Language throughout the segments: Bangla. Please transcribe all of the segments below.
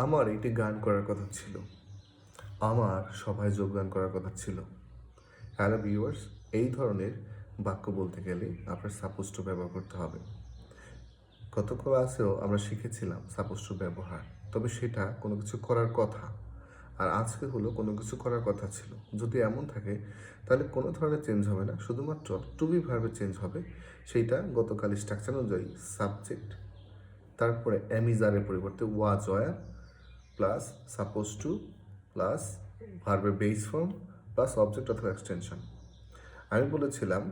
আমার একটি গান করার কথা ছিল। আমার সভায় যোগদান করার কথা ছিল। হ্যালো ভিউয়ার্স, এই ধরনের বাক্য বলতে গেলে আপনার সাপোজ টু ব্যবহার করতে হবে। গত ক্লাসেও আমরা শিখেছিলাম সাপোজ টু ব্যবহার, তবে সেটা কোনো কিছু করার কথা। আর আজকে হলো কোনো কিছু করার কথা ছিল। যদি এমন থাকে তাহলে কোনো ধরনের চেঞ্জ হবে না, শুধুমাত্র টু বি ভার্বে চেঞ্জ হবে। সেইটা গতকাল স্ট্রাকচার অনুযায়ী সাবজেক্ট, তারপরে অ্যামিজারের পরিবর্তে was were, plus suppose two, plus ভার্বের বেস ফর্ম, প্লাস অবজেক্ট অথবা এক্সটেনশন। আমি বলেছিলাম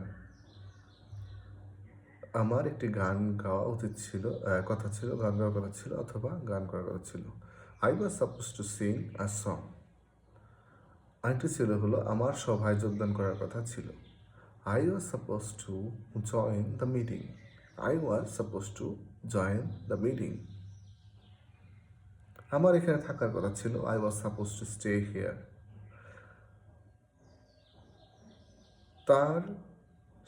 আমার একটি গান গাওয়া উচিত ছিল, কথা ছিল, গান গাওয়ার কথা ছিল অথবা গান করার কথা ছিল। I was suppose to sing a song. আরেকটি ছিল হলো আমার সভায় যোগদান করার কথা ছিল। I was suppose to join the meeting. I was suppose to join the meeting. আমার এখানে থাকার কথা ছিল। I was suppose to stay here. তার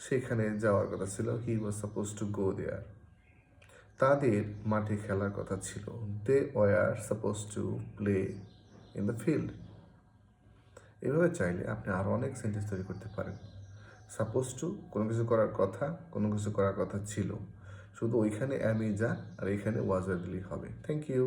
সেখানে যাওয়ার কথা ছিল। He was suppose to go there. তাদের মাঠে খেলার কথা ছিল। They were suppose to play in the field. এভাবে চাইলে আপনি আরও অনেক সেন্টেন্স তৈরি করতে পারেন। সাপোজ টু কোনো কিছু করার কথা, কোনো কিছু করার কথা ছিল, শুধু ওইখানে অ্যামি যা আর এখানে ওয়াজ দিলেই হবে। Thank you.